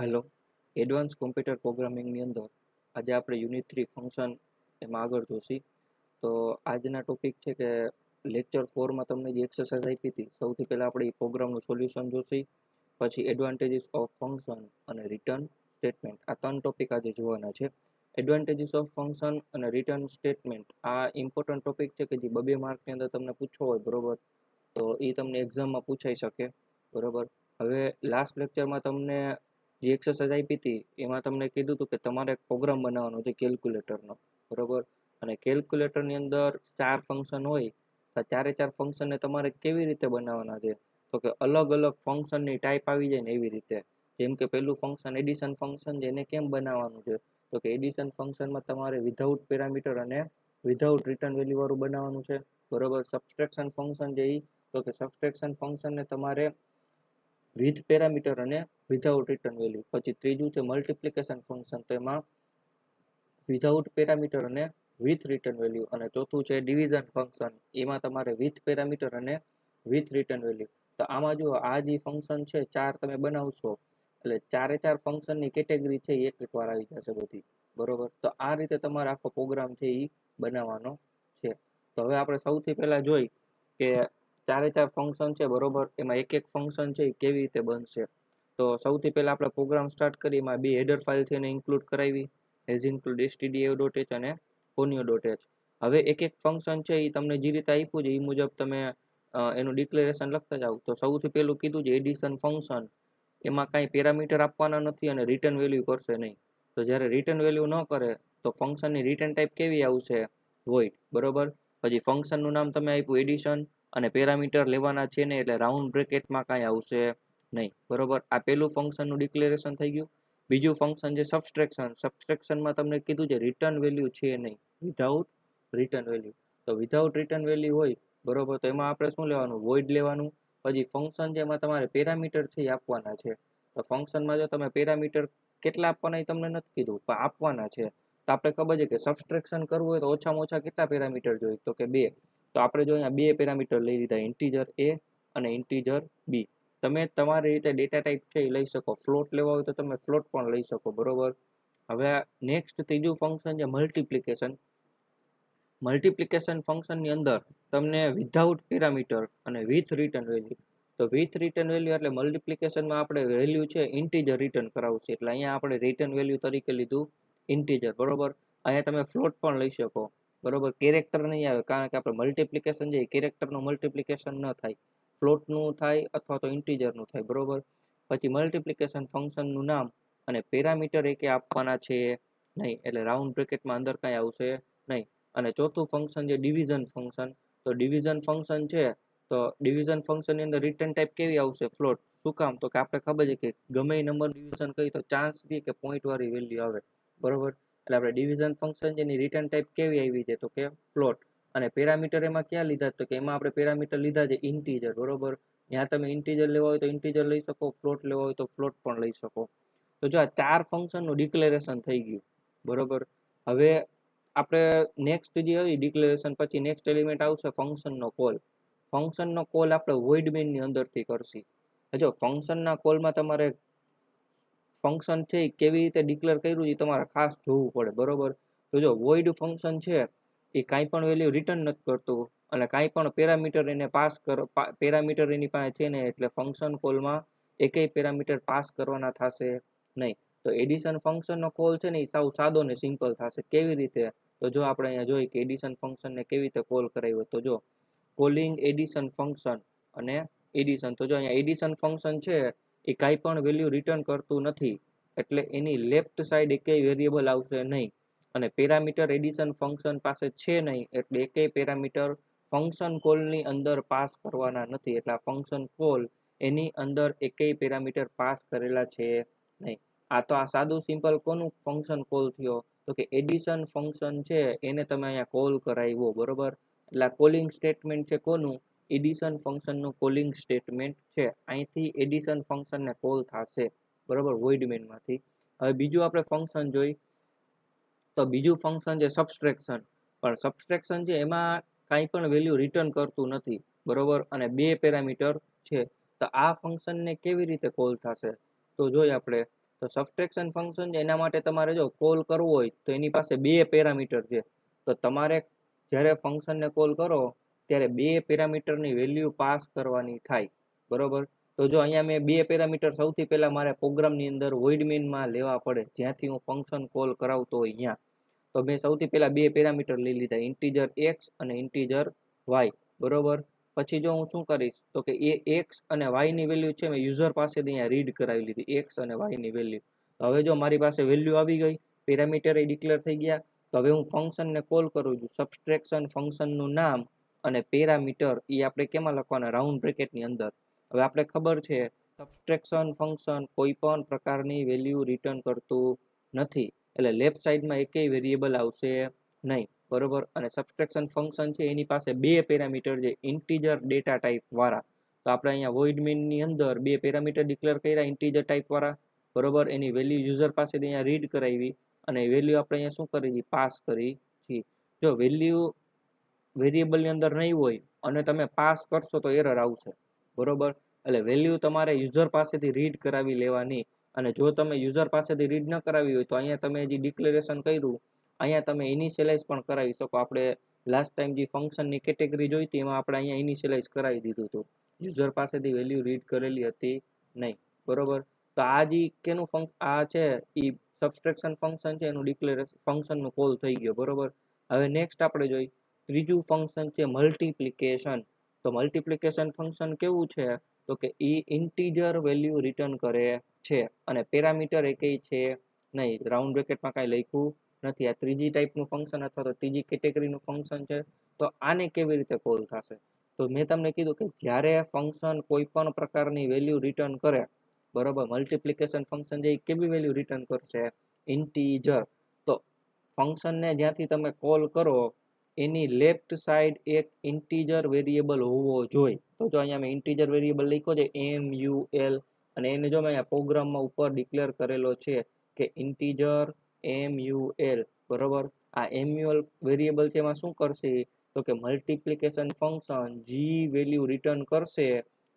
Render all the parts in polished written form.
Hello, advance computer પ્રોગ્રામિંગની અંદર આજે આપણે યુનિટ 3 ફંક્શન એમાં આગળ જોશી. તો આજના ટોપિક છે કે લેક્ચર 4માં તમને જે એક્સરસાઇઝ આપી હતી, સૌથી પહેલાં આપણે એ પ્રોગ્રામનું સોલ્યુશન જોશી, પછી એડવાન્ટેજીસ ઓફ ફંક્શન અને રિટર્ન સ્ટેટમેન્ટ. આ 3 ટોપિક આજે જોવાના છે. એડવાન્ટેજીસ ઓફ ફંક્શન અને રિટર્ન સ્ટેટમેન્ટ આ ઇમ્પોર્ટન્ટ ટોપિક છે કે જે 2 માર્કની અંદર તમને પૂછવો હોય, બરોબર, તો એ તમને એક્ઝામમાં પૂછાઈ શકે, બરોબર. હવે લાસ્ટ લેક્ચરમાં તમને જે એક્સરસાઇઝ આપી હતી એમાં તમને કીધું હતું કે તમારે એક પ્રોગ્રામ બનાવવાનો છે કેલ્ક્યુલેટરનો, બરોબર. અને કેલ્ક્યુલેટરની અંદર 4 ફંક્શન હોય, તો ચારે 4 ફંક્શનને તમારે કેવી રીતે બનાવવાના છે, તો કે અલગ અલગ ફંક્શનની ટાઈપ આવી જાય ને એવી રીતે. જેમ કે પહેલું ફંક્શન એડિશન ફંક્શન છે, એને કેમ બનાવવાનું છે, તો કે એડિશન ફંક્શનમાં તમારે વિધાઉટ પેરામીટર અને વિધાઉટ રિટર્ન વેલ્યુ વાળું બનાવવાનું છે, બરોબર. સબસ્ટ્રેક્શન ફંક્શન છે એ, તો કે સબસ્ટ્રેક્શન ફંક્શનને તમારે વિથ પેરામીટર અને વિધાઉટ રિટર્ન વેલ્યુ. પછી ત્રીજું છે મલ્ટિપ્લિકેશન ફંક્શન, તો એમાં વિધાઉટ પેરામીટર અને વિથ રિટર્ન વેલ્યુ. અને ચોથું છે ડિવિઝન ફંક્શન, એમાં તમારે વિથ પેરામીટર અને વિથ રિટર્ન વેલ્યુ. તો આમાં જુઓ, આ જે ફંક્શન છે 4 તમે બનાવશો એટલે ચારે 4 ફંક્શનની કેટેગરી છે એક એક વાર આવી જશે બધી, બરોબર. તો આ રીતે તમારે આખો પ્રોગ્રામ છે એ બનાવવાનો છે. તો હવે આપણે સૌથી પહેલા જોઈ કે ચારે 4 ફંક્શન છે, બરોબર, એમાં એક એક ફંક્શન છે એ કેવી રીતે બનશે. તો સૌથી પહેલા આપણે પ્રોગ્રામ સ્ટાર્ટ કરી, એમાં 2 હેડર ફાઇલ છે એને ઇન્ક્લુડ કરાવી, એઝ ઇન્ક્લુડ stdio.h અને conio.h. હવે એક એક ફંક્શન છે એ તમને જે રીતે આપ્યું છે એ મુજબ તમે એનું ડિક્લેરેશન લખતા જાઓ. તો સૌથી પહેલું કીધું છે એડિશન ફંક્શન, એમાં કાંઈ પેરામીટર આપવાના નથી અને રિટર્ન વેલ્યુ કરશે નહીં. તો જ્યારે રિટર્ન વેલ્યુ ન કરે તો ફંક્શનની રિટર્ન ટાઈપ કેવી આવશે, વોઇડ, બરોબર. પછી ફંક્શનનું નામ તમે આપ્યું એડિશન અને પેરામીટર લેવાના છે ને, એટલે રાઉન્ડ બ્રેકેટમાં કાંઈ આવશે નહીં, બરોબર. આ પહેલું ફંક્શનનું ડિક્લેરેશન થઈ ગયું. બીજું ફંક્શન છે સબસ્ટ્રેક્શન. સબસ્ટ્રેક્શનમાં તમને કીધું છે રિટર્ન વેલ્યુ છે નહીં, વિધાઉટ રિટર્ન વેલ્યુ. તો વિધાઉટ રિટર્ન વેલ્યુ હોય, બરોબર, તો એમાં આપણે શું લેવાનું, વોઇડ લેવાનું. પછી ફંક્શન છે એમાં તમારે પેરામીટર છે એ આપવાના છે. તો ફંક્શનમાં જો તમે પેરામીટર કેટલા આપવાના એ તમને નથી કીધું, પણ આપવાના છે. તો આપણે ખબર છે કે સબસ્ટ્રેક્શન કરવું હોય તો ઓછામાં ઓછા કેટલા પેરામીટર જોઈએ, તો કે 2. તો આપણે જો અહીંયા 2 પેરામીટર લઈ લીધા, ઇન્ટીજર a અને ઇન્ટીજર b. તમે તમારી રીતે ડેટા ટાઈપ છે એ લઈ શકો, ફ્લોટ લેવા હોય તો તમે ફ્લોટ પણ લઈ શકો, બરોબર. હવે નેક્સ્ટ ત્રીજું ફંક્શન છે મલ્ટિપ્લિકેશન. મલ્ટિપ્લિકેશન ફંક્શનની અંદર તમને વિધાઉટ પેરામીટર અને વિથ રિટર્ન વેલ્યુ. તો વિથ રિટર્ન વેલ્યુ એટલે મલ્ટિપ્લિકેશનમાં આપણે વેલ્યુ છે ઇન્ટીજર રિટર્ન કરાવશે, એટલે અહીંયા આપણે રિટર્ન વેલ્યુ તરીકે લીધું ઇન્ટીજર, બરોબર. અહીંયા તમે ફ્લોટ પણ લઈ શકો, બરોબર. કેરેક્ટર નહીં આવે, કારણ કે આપણે મલ્ટિપ્લિકેશન છે કેરેક્ટરનું મલ્ટિપ્લિકેશન ન થાય, ફ્લોટનું થાય અથવા તો ઇન્ટીજરનું થાય, બરોબર. પછી મલ્ટિપ્લિકેશન ફંક્શનનું નામ અને પેરામીટર એકે આપવાના છે નહીં, એટલે રાઉન્ડ બ્રેકેટમાં અંદર કાંઈ આવશે નહીં. અને ચોથું ફંક્શન છે ડિવિઝન ફંક્શન. તો ડિવિઝન ફંક્શન છે, તો ડિવિઝન ફંક્શનની અંદર રિટર્ન ટાઈપ કેવી આવશે, ફ્લોટ. શું કામ, તો કે આપણે ખબર છે કે ગમે એ નંબર ડિવિઝન કરી તો ચાન્સ દે કે પોઈન્ટ વાળી વેલ્યુ આવે, બરોબર. એટલે આપણે ડિવિઝન ફંક્શન છે એની રિટર્ન ટાઈપ કેવી આવી છે, તો કે ફ્લોટ. અને પેરામીટર એમાં ક્યાં લીધા, તો કે એમાં આપણે પેરામીટર લીધા છે ઇન્ટીજર, બરોબર. ત્યાં તમે ઇન્ટીજર લેવા હોય તો ઇન્ટીજર લઈ શકો, ફ્લોટ લેવા હોય તો ફ્લોટ પણ લઈ શકો. તો જો આ 4 ફંક્શનનું ડિક્લેરેશન થઈ ગયું, બરોબર. હવે આપણે નેક્સ્ટ જે આવી ડિક્લેરેશન પછી નેક્સ્ટ એલિમેન્ટ આવશે ફંક્શનનો કોલ. ફંક્શનનો કોલ આપણે વોઇડ મેઇનની અંદરથી કરશી. જો ફંક્શનના કોલમાં તમારે ફંક્શન છે એ કેવી રીતે ડિક્લેર કર્યું છે તમારે ખાસ જોવું પડે, બરોબર. તો જો વોઇડ ફંક્શન છે એ કાંઈ પણ વેલ્યુ રિટર્ન નથી કરતું અને કાંઈ પણ પેરામીટર એને પાસ પેરામીટર એની પાસે છે ને, એટલે ફંક્શન કોલમાં એકેય પેરામીટર પાસ કરવાના થશે નહીં. તો એડિશન ફંક્શનનો કોલ છે ને એ સાવ સાદો ને સિમ્પલ થશે. કેવી રીતે, તો જો આપણે અહીંયા જોઈએ કે એડિશન ફંક્શનને કેવી રીતે કોલ કરાવ્યો, તો જો કોલિંગ એડિશન ફંક્શન અને એડિશન. તો જો અહીંયા એડિશન ફંક્શન છે એ કાંઈ પણ વેલ્યુ રિટર્ન કરતું નથી, એટલે એની લેફ્ટ સાઈડ એકેય વેરિયેબલ આવશે નહીં. અને પેરામીટર એડિશન ફંક્શન પાસે છે નહીં, એટલે એકેય પેરામીટર ફંક્શન કોલની અંદર પાસ કરવાના નથી, એટલે આ ફંક્શન કોલ એની અંદર એકેય પેરામીટર પાસ કરેલા છે નહીં. આ તો આ સાદું સિમ્પલ કોનું ફંક્શન કોલ થયો, તો કે એડિશન ફંક્શન છે એને તમે અહીંયા કોલ કરાવ્યો, બરોબર. એટલે આ કોલિંગ સ્ટેટમેન્ટ છે કોનું, એડિશન ફંક્શનનું કોલિંગ સ્ટેટમેન્ટ છે. અહીંથી એડિશન ફંક્શનને કોલ થશે, બરોબર, વોઇડ મેઇનમાંથી. હવે બીજું આપણે ફંક્શન જોઈ, તો બીજું ફંક્શન છે સબસ્ટ્રેક્શન. પણ સબસ્ટ્રેક્શન છે એમાં કાંઈ પણ વેલ્યુ રિટર્ન કરતું નથી, બરોબર. અને 2 પેરામીટર છે. તો આ ફંક્શનને કેવી રીતે કોલ થશે, તો જોઈએ આપણે. તો સબટ્રેક્શન ફંક્શન છે એના માટે તમારે જો કોલ કરવું હોય તો એની પાસે બે પેરામીટર છે. તો તમારે જ્યારે ફંક્શનને કોલ કરો ત્યારે બે પેરામીટરની વેલ્યુ પાસ કરવાની થાય, બરોબર. તો જો અહીંયા મેં બે પેરામીટર સૌથી પહેલા મારે પ્રોગ્રામની અંદર void main-માં લેવા પડે, જ્યાંથી હું ફંક્શન કોલ કરાવતો હોય ત્યાં. તો મેં સૌથી પહેલા બે પેરામીટર લઈ લીધા, ઇન્ટીજર એક્સ અને ઇન્ટીજર વાય, બરોબર. પછી જો હું શું કરીશ તો કે એ એક્સ અને વાય ની વેલ્યુ છે મેં યુઝર પાસેથી અહીંયા રીડ કરાવી લીધી, એક્સ અને વાય ની વેલ્યુ. તો હવે જો મારી પાસે વેલ્યુ આવી ગઈ, પેરામીટર એ ડિક્લેર થઈ ગયા. તો હવે હું ફંક્શનને કોલ કરું છું, સબટ્રેક્શન ફંક્શનનું નામ અને પેરામીટર એ આપણે કેમાં લખવાના, રાઉન્ડ બ્રેકેટની અંદર. હવે આપણે ખબર છે સબટ્રેક્શન ફંક્શન કોઈ પણ પ્રકારની વેલ્યુ રિટર્ન કરતું નથી, એટલે લેફ્ટ સાઈડમાં એકેય વેરિયેબલ આવશે નહીં, બરોબર. અને સબટ્રેક્શન ફંક્શન છે એની પાસે બે પેરામીટર છે ઇન્ટીજર ડેટા ટાઈપ વાળા. તો આપણે અહીંયા void main ની અંદર બે પેરામીટર ડિક્લેર કર્યા ઇન્ટીજર ટાઈપ વાળા, બરોબર. એની વેલ્યુ યુઝર પાસેથી અહીંયા રીડ કરાવી અને વેલ્યુ આપણે અહીંયા શું કરી પાસ કરી છે. જો વેલ્યુ વેરિયેબલની અંદર નહીં હોય અને તમે પાસ કરશો તો એરર આવશે, બરોબર. એટલે વેલ્યુ તમારે યુઝર પાસેથી રીડ કરાવી લેવાની. અને જો તમે યુઝર પાસેથી રીડ ન કરાવી હોય તો અહીંયા તમે જે ડિક્લેરેશન કર્યું અહીંયા તમે ઇનિશિયલાઇઝ પણ કરાવી શકો. આપણે લાસ્ટ ટાઈમ જે ફંક્શનની કેટેગરી જોઈતી એમાં આપણે અહીંયા ઇનિશિયલાઇઝ કરાવી દીધું હતું, યુઝર પાસેથી વેલ્યુ રીડ કરેલી હતી નહીં, બરોબર. તો આ જે કેનું આ છે એ સબટ્રેક્શન ફંક્શન છે એનું ડિક્લેરેશન ફંક્શનનું કોલ થઈ ગયો, બરોબર. હવે નેક્સ્ટ આપણે જોઈ ત્રીજું ફંક્શન છે મલ્ટીપ્લિકેશન. તો મલ્ટીપ્લિકેશન ફંક્શન કેવું છે તો કે એ ઇન્ટીજર વેલ્યુ રિટર્ન કરે છે અને પેરામીટર એકેય છે નહીં, રાઉન્ડ બ્રેકેટમાં કાંઈ લખ્યું નથી. આ ત્રીજી ટાઈપનું ફંક્શન અથવા તો ત્રીજી કેટેગરીનું ફંક્શન છે. તો આને કેવી રીતે કોલ થશે, તો મેં તમને કીધું કે જ્યારે ફંક્શન કોઈ પણ પ્રકારની વેલ્યુ રિટર્ન કરે, બરોબર. મલ્ટીપ્લિકેશન ફંક્શન જે કેવી વેલ્યુ રિટર્ન કરશે, ઇન્ટીજર. તો ફંક્શનને જ્યાંથી તમે કોલ કરો એની લેફ્ટ સાઈડ એક ઇન્ટીજર વેરિયેબલ હોવો જોઈએ. તો જો અહીંયા મેં ઇન્ટીજર વેરિયેબલ લખ્યો છે MUL અને એને જો મેં અહીંયા પ્રોગ્રામમાં ઉપર ડિક્લેર કરેલો છે કે ઇન્ટીજર MUL, બરોબર. આ MUL વેરિયેબલ છે એમાં શું કરશે તો કે મલ્ટીપ્લિકેશન ફંક્શન જે વેલ્યુ રિટર્ન કરશે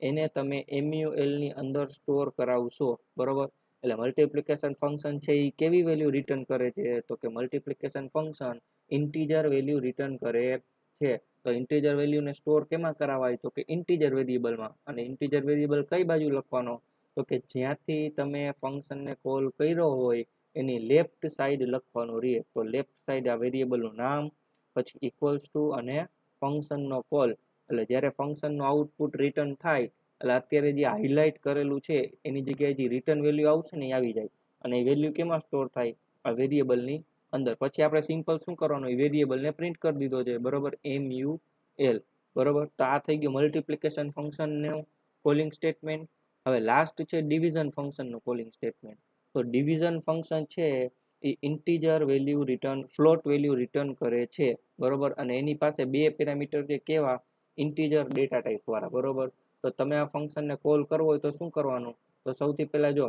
એને તમે MUL ની અંદર સ્ટોર કરાવશો, બરોબર. એટલે મલ્ટીપ્લિકેશન ફંક્શન છે એ કેવી વેલ્યુ રિટર્ન કરે છે તો કે multiplication function integer value return કરે છે. તો ઇન્ટીજર વેલ્યુને સ્ટોર કેમાં કરાવાય તો કે ઇન્ટીજર વેરિયેબલમાં. અને ઇન્ટીજર વેરિયેબલ કઈ બાજુ લખવાનો તો કે જ્યાંથી તમે ફંક્શનને કોલ કર્યો હોય એની લેફ્ટ સાઈડ લખવાનું રહે. તો લેફ્ટ સાઈડ આ વેરિયેબલનું નામ, પછી ઇક્વલ્સ ટુ અને ફંક્શનનો કોલ. એટલે જ્યારે ફંક્શનનું આઉટપુટ રિટર્ન થાય એટલે અત્યારે જે હાઇલાઇટ કરેલું છે એની જગ્યાએ જે રિટર્ન વેલ્યુ આવશે ને એ આવી જાય અને એ વેલ્યુ કેમાં સ્ટોર થાય, આ વેરિયેબલની અંદર. પછી આપણે સિમ્પલ શું કરવાનું, એ વેરિયેબલને પ્રિન્ટ કરી દીધો છે, બરોબર, MUL, બરોબર. તો આ થઈ ગયું મલ્ટીપ્લિકેશન ફંક્શનનું કોલિંગ સ્ટેટમેન્ટ. હવે લાસ્ટ છે ડિવિઝન ફંક્શનનું કોલિંગ સ્ટેટમેન્ટ. તો ડિવિઝન ફંક્શન છે એ integer value return float value return કરે છે, બરોબર. અને એની પાસે બે પેરામીટર છે કેવા, ઇન્ટીજર ડેટા ટાઈપ વાળા, બરોબર. તો તમે આ ફંક્શનને કોલ કરવો હોય તો શું કરવાનું, તો સૌથી પહેલા જો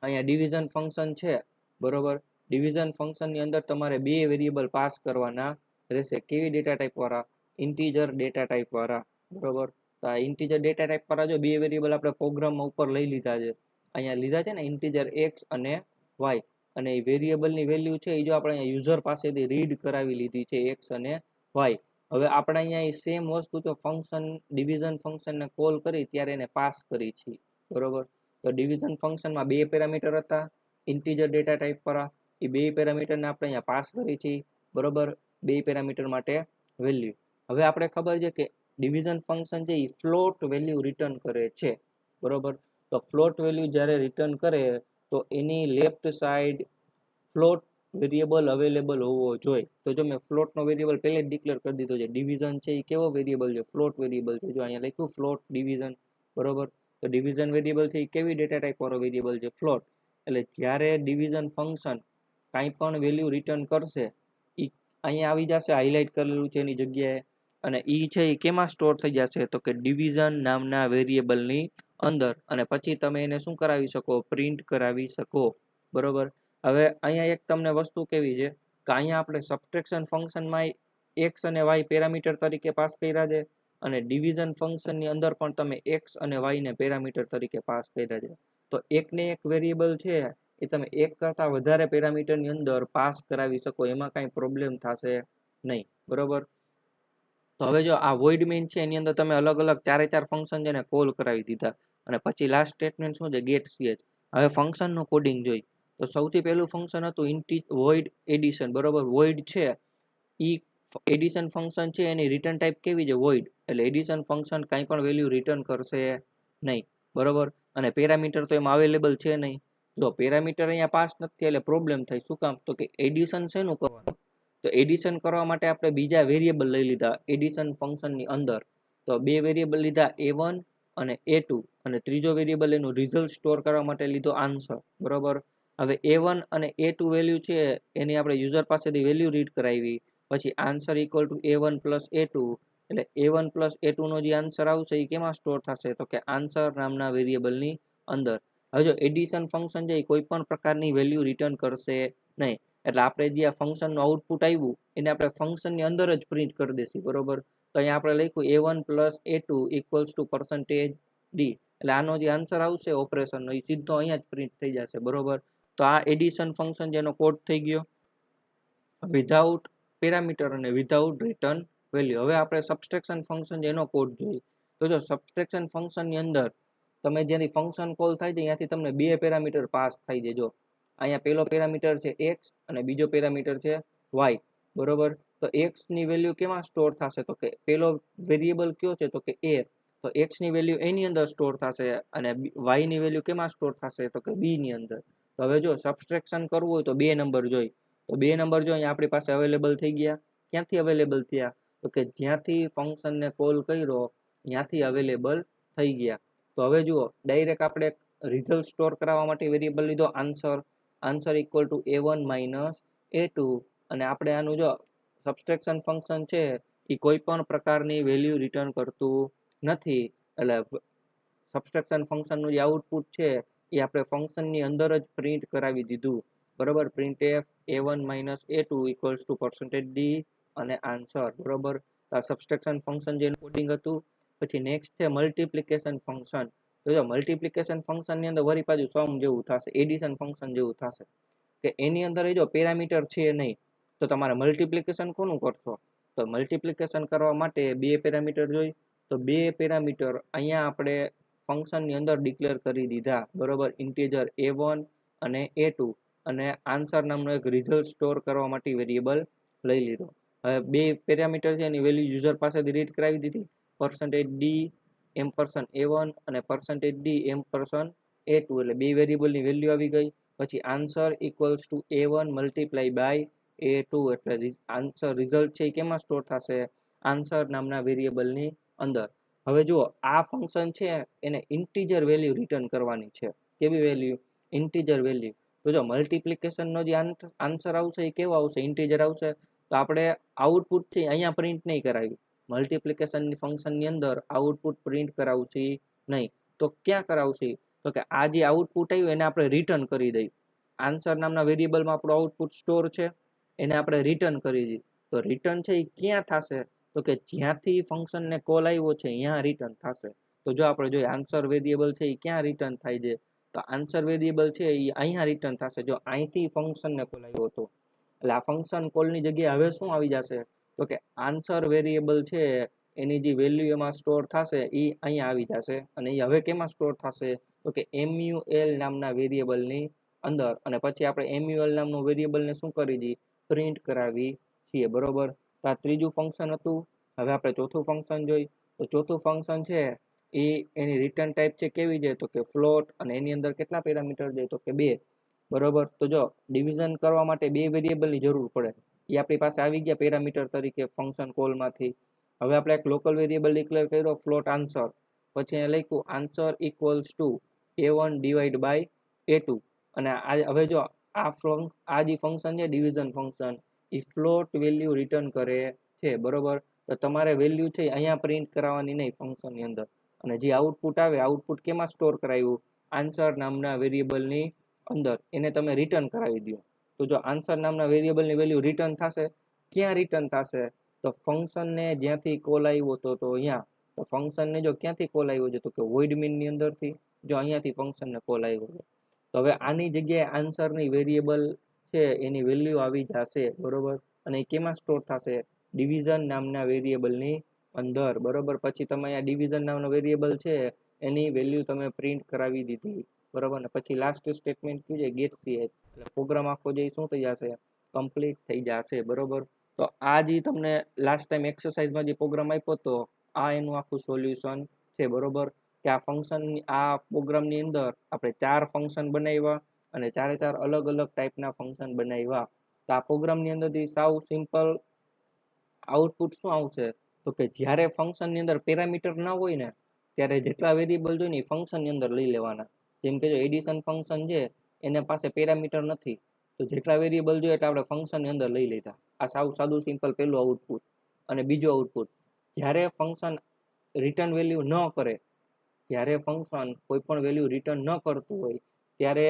અહીંયા ડિવિઝન ફંક્શન છે, બરોબર. ડિવિઝન ફંક્શનની અંદર તમારે બે વેરિયેબલ પાસ કરવાના રહેશે, કેવી ડેટા ટાઈપ વાળા, ઇન્ટીજર ડેટા ટાઈપ વાળા, બરોબર. તો આ ઇન્ટીજર ડેટા ટાઈપ વાળા જો બે વેરિયેબલ આપણે પ્રોગ્રામમાં ઉપર લઈ લીધા છે, અહીંયા લીધા છે ને ઇન્ટીજર એક્સ અને વાય. અને એ વેરિયેબલની વેલ્યુ છે એ જો આપણે અહીંયા યુઝર પાસેથી રીડ કરાવી લીધી છે એક્સ અને વાય. હવે આપણે અહીંયા એ સેમ વસ્તુ તો ફંક્શન ડિવિઝન ફંક્શનને કોલ કરી ત્યારે એને પાસ કરી છે, બરોબર. તો ડિવિઝન ફંક્શનમાં બે પેરામીટર હતા ઇન્ટીજર ડેટા ટાઈપ વાળા, એ બે પેરામીટરને આપણે અહીંયા પાસ કરી છે, બરોબર. બે પેરામીટર માટે વેલ્યુ. હવે આપણે ખબર છે કે ડિવિઝન ફંક્શન છે એ ફ્લોટ વેલ્યુ રિટર્ન કરે છે, બરોબર. તો ફ્લોટ વેલ્યુ જ્યારે રિટર્ન કરે તો એની left side float variable available હોવો જોઈએ. તો જો મેં ફ્લોટનો વેરિયેબલ પહેલે જ ડિક્લેર કરી દીધો છે, ડિવિઝન છે એ કેવો વેરિયેબલ છે, ફ્લોટ વેરિયેબલ છે. જો અહીંયા લખ્યું ફ્લોટ ડિવિઝન, બરોબર. તો ડિવિઝન વેરિયેબલ છે એ કેવી ડેટા ટાઈપ વાળો વેરિયેબલ છે, ફ્લોટ. એટલે જ્યારે ડિવિઝન ફંક્શન કાંઈ પણ વેલ્યુ રિટર્ન કરશે એ અહીંયા આવી જશે, હાઇલાઇટ કરેલું છે એની જગ્યાએ. અને એ છે એ કેમાં સ્ટોર થઈ જશે તો કે ડિવિઝન નામના વેરિયેબલની અંદર. અને પછી તમે એને શું કરાવી શકો, પ્રિન્ટ કરાવી શકો, બરોબર. હવે અહીંયા એક તમને વસ્તુ કેવી છે કે અહીંયા આપણે સબટ્રેક્શન ફંક્શનમાં એક્સ અને વાય પેરામીટર તરીકે પાસ કર્યા છે અને ડિવિઝન ફંક્શનની અંદર પણ તમે એક્સ અને વાયને પેરામીટર તરીકે પાસ કર્યા છે. તો એકને એક વેરિયેબલ છે એ તમે એક કરતાં વધારે પેરામીટરની અંદર પાસ કરાવી શકો, એમાં કાંઈ પ્રોબ્લેમ થશે નહીં, બરોબર. તો હવે જો આ વોઇડ મેઇન છે એની અંદર તમે અલગ અલગ ચારે ચાર ફંક્શન છે ને કોલ કરાવી દીધા, અને પછી લાસ્ટ સ્ટેટમેન્ટ શું છે, ગેટ ch. હવે ફંક્શનનું કોડિંગ જોઈ તો સૌથી પહેલું ફંક્શન હતું વોઇડ એડિશન, બરોબર. વોઇડ છે ઈ એડિશન ફંક્શન છે, એની રિટર્ન ટાઈપ કેવી છે, વોઇડ. એટલે એડિશન ફંક્શન કાંઈ પણ વેલ્યુ રિટર્ન કરશે નહીં, બરોબર. અને પેરામીટર તો એમાં અવેલેબલ છે નહીં. જો પેરામીટર અહીંયા પાસ નથી એટલે પ્રોબ્લેમ થાય. શું કામ? તો કે એડિશન શેનું કરવાનું, તો એડિશન કરવા માટે આપણે બીજા વેરિયેબલ લઈ લીધા એડિશન ફંક્શનની અંદર. તો બે વેરિયેબલ લીધા a1 અને a2, અને ત્રીજો વેરિયેબલ એનું રિઝલ્ટ સ્ટોર કરવા માટે લીધો આન્સર, બરોબર. હવે a1 અને a2 વેલ્યુ છે એની આપણે યુઝર પાસેથી વેલ્યુ રીડ કરાવી, પછી answer equal to a1 plus a2, એટલે a1 પ્લસ a2 નો જે આન્સર આવશે એ કેમાં સ્ટોર થશે, તો કે આન્સર નામના વેરિયેબલની અંદર. હવે જો એડિશન ફંક્શન છે એ કોઈ પણ પ્રકારની વેલ્યુ રિટર્ન કરશે નહીં, એટલે આપણે જે આ ફંક્શનનું આઉટપુટ આવ્યું એને આપણે ફંક્શનની અંદર જ પ્રિન્ટ કરી દઈશું, બરોબર. તો અહીંયા આપણે લખ્યું a1 plus a2 equals to %d, એટલે આનો જે આન્સર આવશે ઓપરેશનનો એ સીધો અહીંયા જ પ્રિન્ટ થઈ જશે, બરોબર. તો આ એડિશન ફંક્શન જેનો કોડ થઈ ગયો વિધાઉટ પેરામીટર અને વિધાઉટ રિટર્ન વેલ્યુ. હવે આપણે સબસ્ટ્રેક્શન ફંક્શન જેનો કોડ જોઈએ, તો જો સબસ્ટ્રેક્શન ફંક્શનની અંદર તમે જ્યાંથી ફંક્શન કોલ થાય છે ત્યાંથી તમને બે પેરામીટર પાસ થાય છે. જો અહીંયા પહેલો પેરામીટર છે x અને બીજો પેરામીટર છે y, બરોબર. તો x ની વેલ્યુ કેમાં સ્ટોર થશે, તો કે પેલો વેરિયેબલ કયો છે, તો કે a. તો x ની વેલ્યુ એની અંદર સ્ટોર થશે, અને y ની વેલ્યુ કેમાં સ્ટોર થશે, તો કે b ની અંદર. તો હવે જો સબસ્ટ્રેક્શન કરવું હોય તો બે નંબર જોઈ, તો બે નંબર જો અહીંયા આપણી પાસે અવેલેબલ થઈ ગયા. ક્યાંથી અવેલેબલ થયા, તો કે જ્યાંથી ફંક્શનને કોલ કર્યો ત્યાંથી અવેલેબલ થઈ ગયા. તો હવે જુઓ ડાયરેક્ટ આપણે રિઝલ્ટ સ્ટોર કરાવવા માટે વેરિયેબલ લીધો answer equal to a1 minus a2, અને આપણે આનું જો સબસ્ટ્રેક્શન ફંક્શન છે એ કોઈ પણ પ્રકારની વેલ્યુ રિટર્ન કરતું નથી, એટલે સબસ્ટ્રેક્શન ફંક્શનનું જે આઉટપુટ છે એ આપણે ફંક્શનની અંદર જ પ્રિન્ટ કરાવી દીધું, બરોબર. printf a1 minus a2 equals to %d અને આન્સર, બરોબર. આ સબસ્ટ્રેક્શન ફંક્શન જે કોડિંગ હતું. પછી નેક્સ્ટ છે મલ્ટિપ્લિકેશન ફંક્શન. તો જો મલ્ટિપ્લિકેશન ફંક્શનની અંદર વળી પાછું સમ જેવું થશે, એડિશન ફંક્શન જેવું થશે, કે એની અંદર જો પેરામીટર છે નહીં, તો તમારે મલ્ટિપ્લિકેશન કોનું કરશો, તો મલ્ટિપ્લિકેશન કરવા માટે બે પેરામીટર જોઈ. તો બે પેરામીટર અહીંયા આપણે ફંક્શનની અંદર ડિક્લેર કરી દીધા, બરોબર. ઇન્ટીજર a1 અને a2, અને આન્સર નામનો એક રિઝલ્ટ સ્ટોર કરવા માટે વેરિયેબલ લઈ લીધો. હવે બે પેરામીટર છે એની વેલ્યુ યુઝર પાસેથી રીડ કરાવી દીધી, %d %a1 અને %d %a2, એટલે બે વેરિયેબલની વેલ્યુ આવી ગઈ. પછી answer equals to a1 multiply by a2, એટલે આન્સર રિઝલ્ટ છે એ કેમાં સ્ટોર થશે, આન્સર નામના વેરિયેબલની અંદર. હવે જુઓ આ ફંક્શન છે એને ઇન્ટીજર વેલ્યુ રિટર્ન કરવાની છે. કેવી વેલ્યુ, ઇન્ટીજર વેલ્યુ. તો જો મલ્ટિપ્લિકેશનનો જે આન્સર આવશે એ કેવો આવશે, ઇન્ટીજર આવશે. તો આપણે આઉટપુટ છે અહીંયા પ્રિન્ટ નહીં કરાવી, મલ્ટિપ્લિકેશનની ફંક્શનની અંદર આઉટપુટ પ્રિન્ટ કરાવશે નહીં. તો ક્યાં કરાવશે, તો કે આ જે આઉટપુટ આવ્યું એને આપણે રિટર્ન કરી દઈએ. આન્સર નામના વેરિયેબલમાં આપણું આઉટપુટ સ્ટોર છે, એને આપણે રિટર્ન કરી દઈએ. તો રિટર્ન છે એ ક્યાં થશે, તો કે જ્યાંથી ફંક્શનને કોલ આવ્યો છે ત્યાં રિટર્ન થશે. તો જો આપણે જોઈએ આન્સર વેરિયેબલ છે એ ક્યાં રિટર્ન થાય છે, તો આન્સર વેરિયેબલ છે એ અહીંયા રિટર્ન થશે, જો અહીંથી ફંક્શનને કોલ આવ્યો હતો. એટલે આ ફંક્શન કોલની જગ્યાએ હવે શું આવી જશે, તો કે આન્સર વેરિયેબલ છે એની જે વેલ્યુ એમાં સ્ટોર થશે એ અહીંયા આવી જશે, અને એ હવે કેમાં સ્ટોર થશે, તો કે mul નામના વેરિયેબલની અંદર. અને પછી આપણે mul નામનું વેરિયેબલને શું કરી દઈએ, પ્રિન્ટ કરાવી છીએ, બરોબર. તો આ ત્રીજું ફંક્શન હતું. હવે આપણે ચોથું ફંક્શન જોઈ. તો ચોથું ફંક્શન છે એ એની રિટર્ન ટાઈપ છે કેવી છે, તો કે ફ્લોટ, અને એની અંદર કેટલા પેરામીટર છે, તો કે 2, બરોબર. તો જો ડિવિઝન કરવા માટે બે વેરિયેબલની જરૂર પડે, એ આપણી પાસે આવી ગયા પેરામીટર તરીકે ફંક્શન કોલમાંથી. હવે આપણે એક લોકલ વેરિયેબલ ડિક્લેર કર્યો ફ્લોટ આન્સર, પછી એ લખ્યું answer equals to a1 divide by a2, અને હવે જો આ જે ફંક્શન છે ડિવિઝન ફંક્શન એ ફ્લોટ વેલ્યુ રિટર્ન કરે છે, બરોબર. તો તમારે વેલ્યુ છે અહીંયા પ્રિન્ટ કરાવવાની નહીં ફંક્શનની અંદર, અને જે આઉટપુટ આવે આઉટપુટ કેમાં સ્ટોર કરાવ્યું, આન્સર નામના વેરિયેબલની અંદર, એને તમે રિટર્ન કરાવી દો. તો જો આન્સર નામના વેરિયેબલની વેલ્યુ રિટર્ન થશે, ક્યાં રિટર્ન થશે, તો ફંક્શનને જ્યાંથી કોલ આવ્યો હતો તો અહીંયા. તો ફંક્શનને જો ક્યાંથી કોલ આવ્યો છે, તો કે વોઇડ મેઇનની અંદરથી, જો અહીંયાથી ફંક્શનને કોલ આવ્યો છે. તો હવે આની જગ્યાએ આન્સરની વેરિયેબલ છે એની વેલ્યુ આવી જશે, બરોબર. અને એ કેમાં સ્ટોર થશે? ડિવિઝન નામના વેરિયેબલની અંદર, બરોબર. પછી તમે અહીંયા ડિવિઝન નામનો વેરિયેબલ છે એની વેલ્યુ તમે પ્રિન્ટ કરાવી દીધી, બરોબર. ને પછી લાસ્ટ સ્ટેટમેન્ટ કયું છે? ગેટ ch, એટલે પ્રોગ્રામ આખો જે શું થઈ જશે? કમ્પ્લીટ થઈ જશે, બરોબર. તો આ જે તમને લાસ્ટ ટાઈમ એક્સરસાઇઝમાં જે પ્રોગ્રામ આપ્યો હતો, આ એનું આખું સોલ્યુશન છે, બરોબર. કે આ ફંક્શન, આ પ્રોગ્રામની અંદર આપણે 4 ફંક્શન બનાવ્યા અને ચારે ચાર અલગ અલગ ટાઈપના ફંક્શન બનાવ્યા. તો આ પ્રોગ્રામની અંદરથી સાવ સિમ્પલ આઉટપુટ શું આવશે? તો કે જ્યારે ફંક્શનની અંદર પેરામીટર ના હોય ને ત્યારે જેટલા વેરિયેબલ જોઈએ ને એ ફંક્શનની અંદર લઈ લેવાના. જેમ કે જો એડિશન ફંક્શન છે એને પાસે પેરામીટર નથી, તો જેટલા વેરિયેબલ જોઈએ એટલે આપણે ફંક્શનની અંદર લઈ લીધા. આ સાવ સાદું સિમ્પલ પહેલું આઉટપુટ. અને બીજું આઉટપુટ, જ્યારે ફંક્શન રિટર્ન વેલ્યુ ન કરે, જ્યારે ફંક્શન કોઈ પણ વેલ્યુ રિટર્ન ન કરતું હોય ત્યારે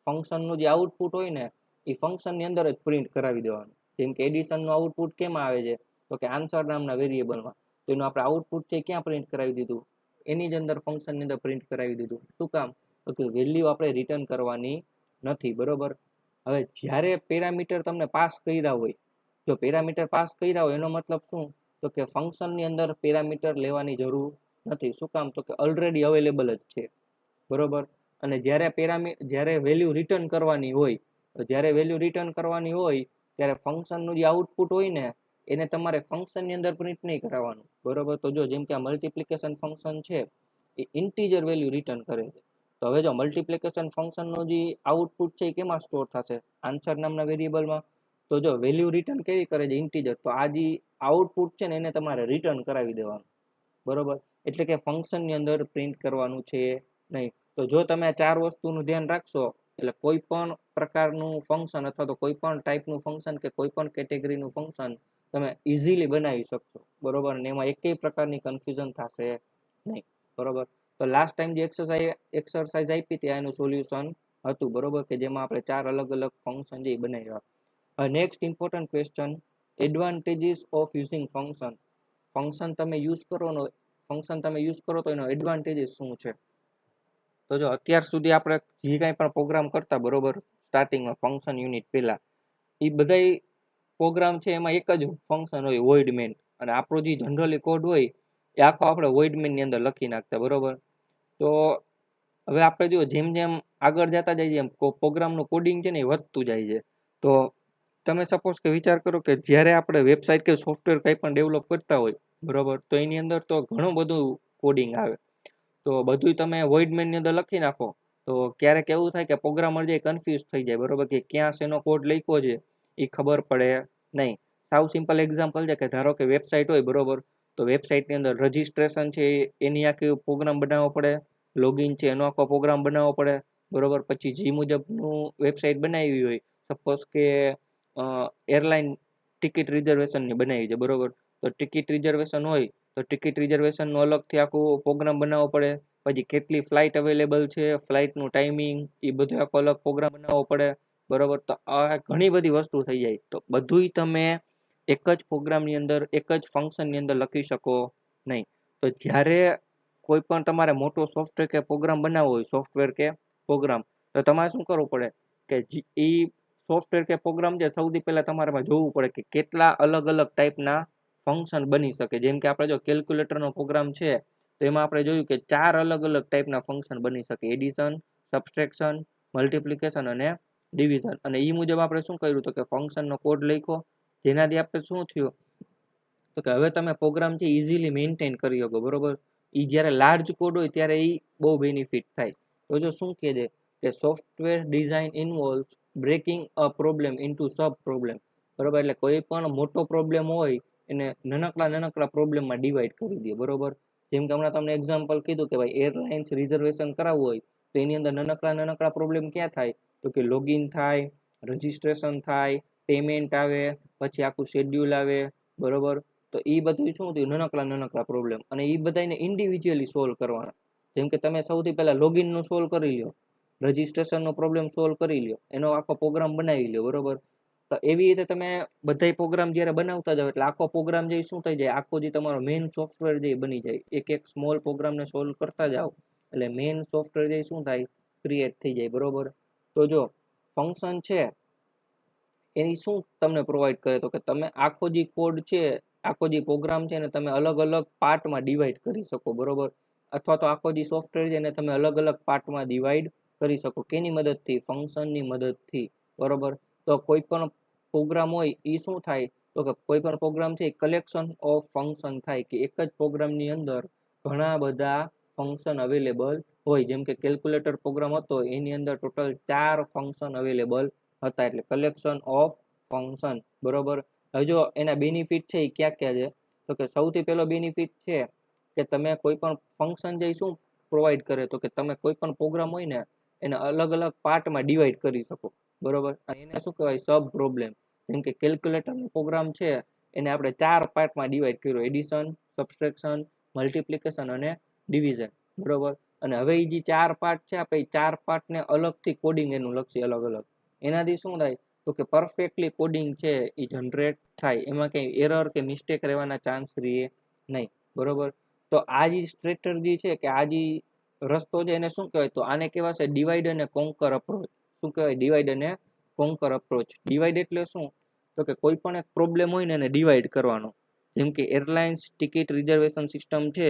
ફંક્શનનું જે આઉટપુટ હોય ને એ ફંક્શનની અંદર જ પ્રિન્ટ કરાવી દેવાનું. જેમ કે એડિશનનું આઉટપુટ કેમાં આવે છે? તો કે આન્સર નામના વેરિયેબલમાં. તો એનું આપણે આઉટપુટ છે ક્યાં પ્રિન્ટ કરાવી દીધું? એની જ અંદર ફંક્શનની અંદર પ્રિન્ટ કરાવી દીધું. શું કામ? તો કે વેલ્યુ આપણે રિટર્ન કરવાની નથી, બરોબર. હવે જ્યારે પેરામીટર તમને પાસ કર્યા હોય, જો પેરામીટર પાસ કર્યા હોય એનો મતલબ શું? તો કે ફંક્શનની અંદર પેરામીટર લેવાની જરૂર નથી. શું કામ? તો કે ઓલરેડી અવેલેબલ જ છે, બરોબર. અને જ્યારે વેલ્યુ રિટર્ન કરવાની હોય, તો જ્યારે વેલ્યુ રિટર્ન કરવાની હોય ત્યારે ફંક્શનનું જે આઉટપુટ હોય ને એને તમારે ફંક્શનની અંદર પ્રિન્ટ નહીં કરાવવાનું, બરોબર. તો જો જેમ કે આ મલ્ટિપ્લિકેશન ફંક્શન છે એ ઇન્ટીજર વેલ્યુ રિટર્ન કરે છે. તો હવે જો મલ્ટિપ્લિકેશન ફંક્શનનો જે આઉટપુટ છે એ કેમાં સ્ટોર થશે? આન્સર નામના વેરિયેબલમાં. તો જો વેલ્યુ રિટર્ન કેવી કરે છે? ઇન્ટીજર. તો આ જે આઉટપુટ છે ને એને તમારે રિટર્ન કરાવી દેવાનું, બરોબર. એટલે કે ફંક્શનની અંદર પ્રિન્ટ કરવાનું છે નહીં. તો જો તમે આ 4 વસ્તુનું ધ્યાન રાખશો એટલે કોઈ પણ પ્રકારનું ફંક્શન અથવા તો કોઈ પણ ટાઈપનું ફંક્શન કે કોઈ પણ કેટેગરીનું ફંક્શન તમે ઇઝીલી બનાવી શકશો, બરોબર. અને એમાં એકેય પ્રકારની કન્ફ્યુઝન થશે નહીં, બરોબર. તો લાસ્ટ ટાઈમ જે એક્સરસાઇઝ આપી હતી એનું સોલ્યુશન હતું, બરોબર, કે જેમાં આપણે 4 અલગ અલગ ફંક્શન જે બનાવ્યા. હવે next important question, advantages of using function. Function તમે યુઝ કરો તો એનો એડવાન્ટેજીસ શું છે? તો જો અત્યાર સુધી આપણે જે કાંઈ પણ પ્રોગ્રામ કરતા, બરોબર, સ્ટાર્ટિંગમાં ફંક્શન યુનિટ પહેલા, એ બધા પ્રોગ્રામ છે એમાં એક જ ફંક્શન હોય, વોઇડ મેન. અને આપણો જે જનરલી કોડ હોય એ આખો આપણે વોઇડ મેનની અંદર લખી નાખતા, બરોબર. તો હવે આપણે જો જેમ જેમ આગળ જતા જઈએ એમ પ્રોગ્રામનું કોડિંગ છે ને એ વધતું જાય છે. તો તમે સપોઝ કે વિચાર કરો કે જ્યારે આપણે વેબસાઇટ કે સોફ્ટવેર કંઈ પણ ડેવલપ કરતા હોય, બરોબર, તો એની અંદર તો ઘણું બધું કોડિંગ આવે. તો બધું તમે વોઇડ મેનની અંદર લખી નાખો તો ક્યારેક એવું થાય કે પ્રોગ્રામર જે કન્ફ્યુઝ થઈ જાય, બરોબર, કે ક્યાં શેનો કોડ લખ્યો છે એ ખબર પડે નહીં. સાવ સિમ્પલ એક્ઝામ્પલ છે કે ધારો કે વેબસાઇટ હોય, બરોબર, તો વેબસાઇટની અંદર રજિસ્ટ્રેશન છે એની આખી પ્રોગ્રામ બનાવવો પડે, લોગિન છે એનો આખો પ્રોગ્રામ બનાવવો પડે, બરોબર. પછી જે મુજબનું વેબસાઇટ બનાવી હોય, સપોઝ કે એરલાઇન ટિકિટ રિઝર્વેશનની બનાવી છે, બરોબર, તો ટિકિટ રિઝર્વેશન હોય તો ટિકિટ રિઝર્વેશનનો અલગથી આખો પ્રોગ્રામ બનાવવો પડે. પછી કેટલી ફ્લાઇટ અવેલેબલ છે, ફ્લાઇટનું ટાઈમિંગ, એ બધું આખો અલગ પ્રોગ્રામ બનાવવો પડે, બરોબર. તો આ ઘણી બધી વસ્તુ થઈ જાય. તો બધુંય તમે એક જ પ્રોગ્રામની અંદર, એક જ ફંક્શનની અંદર લખી શકો નહીં. તો જ્યારે કોઈ પણ તમારે મોટો સોફ્ટવેર કે પ્રોગ્રામ બનાવવો હોય, સોફ્ટવેર કે પ્રોગ્રામ, તો તમારે શું કરવું પડે કે એ સોફ્ટવેર કે પ્રોગ્રામ છે સૌથી પહેલાં તમારે જોવું પડે કે કેટલા અલગ અલગ ટાઈપના ફંક્શન બની શકે. જેમ કે આપણે જો કેલ્ક્યુલેટરનો પ્રોગ્રામ છે તો એમાં આપણે જોયું કે 4 અલગ અલગ ટાઈપના ફંક્શન બની શકે, એડિશન, સબસ્ટ્રેક્શન, મલ્ટિપ્લિકેશન અને ડિવિઝન. અને એ મુજબ આપણે શું કર્યું તો કે ફંક્શનનો કોડ લખ્યો, જેનાથી આપણે શું થયું તો કે હવે તમે પ્રોગ્રામ છે ઇઝીલી મેન્ટેન કરી શકો, બરોબર. એ જ્યારે લાર્જ કોડ હોય ત્યારે એ બહુ બેનિફિટ થાય. તો જો શું કહે છે કે software design involve breaking a problem into sub problem, બરોબર. એટલે કોઈ પણ મોટો પ્રોબ્લેમ હોય એને નાનકડા પ્રોબ્લેમમાં ડિવાઈડ કરી દે, બરોબર. જેમ કે હમણાં તમને એક્ઝામ્પલ કીધું કે ભાઈ એરલાઇન્સ રિઝર્વેશન કરાવવું હોય તો એની અંદર નાનકડા પ્રોબ્લેમ ક્યાં થાય તો કે લોગિન થાય, રજિસ્ટ્રેશન થાય, પેમેન્ટ આવે, પછી આખું શેડ્યુલ આવે, બરોબર. તો એ બધું શું થયું? નાનકડા પ્રોબ્લેમ. અને એ બધાને ઇન્ડિવિજ્યુઅલી સોલ્વ કરવાના. જેમ કે તમે સૌથી પહેલા લોગિનનું સોલ્વ કરી લ્યો, રજિસ્ટ્રેશનનો પ્રોબ્લેમ સોલ્વ કરી લ્યો, એનો આખો પ્રોગ્રામ બનાવી લ્યો, બરોબર. તો એવી રીતે તમે બધા પ્રોગ્રામ જ્યારે બનાવતા જાવ એટલે આખો પ્રોગ્રામ જે શું થઈ જાય, આખો જે તમારો મેઇન સોફ્ટવેર જે બની જાય, એક એક સ્મોલ પ્રોગ્રામને સોલ્વ કરતા જાઓ એટલે મેઇન સોફ્ટવેર જે શું થાય ક્રિએટ થઈ જાય બરોબર. તો જો ફંક્શન છે એની શું તમને પ્રોવાઈડ કરે તો કે તમે આખો જે કોડ છે, આખો જે પ્રોગ્રામ છે એને તમે અલગ અલગ પાર્ટમાં ડિવાઈડ કરી શકો બરોબર. અથવા તો આખો જે સોફ્ટવેર છે એને તમે અલગ અલગ પાર્ટમાં ડિવાઈડ કરી શકો. કેની મદદથી? ફંક્શનની મદદથી બરોબર. તો કોઈ પણ પ્રોગ્રામ હોય એ શું થાય તો કે કોઈ પણ પ્રોગ્રામ છે કલેક્શન ઓફ ફંક્શન થાય, કે એક જ પ્રોગ્રામની અંદર ઘણા બધા ફંક્શન અવેલેબલ હોય. જેમ કે કેલ્ક્યુલેટર પ્રોગ્રામ હતો એની અંદર ટોટલ 4 ફંક્શન અવેલેબલ હતા, એટલે કલેક્શન ઓફ ફંક્શન બરોબર. હવે જો એના બેનિફિટ છે એ ક્યાં ક્યાં છે તો કે સૌથી પહેલો બેનિફિટ છે કે તમે કોઈ પણ ફંક્શન જે શું પ્રોવાઈડ કરે તો કે તમે કોઈ પણ પ્રોગ્રામ હોય ને એને અલગ અલગ પાર્ટમાં ડિવાઈડ કરી શકો બરોબર. એને શું કહેવાય સબ પ્રોબ્લેમ. જેમ કે કેલ્ક્યુલેટરનો પ્રોગ્રામ છે એને આપણે 4 પાર્ટમાં ડિવાઈડ કર્યો, એડિશન, સબટ્રેક્શન, મલ્ટિપ્લિકેશન અને ડિવિઝન બરોબર. અને હવે એ જે 4 પાર્ટ છે આપણે 4 પાર્ટને અલગથી કોડિંગ એનું લખશે અલગ અલગ. એનાથી શું થાય તો કે પરફેક્ટલી કોડિંગ છે એ જનરેટ થાય, એમાં કંઈ એરર કે મિસ્ટેક રહેવાના ચાન્સ રહે નહીં બરોબર. તો આ જે સ્ટ્રેટર્જી છે કે આ જે રસ્તો છે એને શું કહેવાય તો આને કહેવાશે ડિવાઈડ અને કોન્કર અપ્રોચ. શું કહેવાય? ડિવાઈડ અને કોન્કર અપ્રોચ. ડિવાઈડ એટલે શું તો કે કોઈ પણ એક પ્રોબ્લેમ હોય ને એને ડિવાઈડ કરવાનો. જેમ કે એરલાઇન્સ ટિકિટ રિઝર્વેશન સિસ્ટમ છે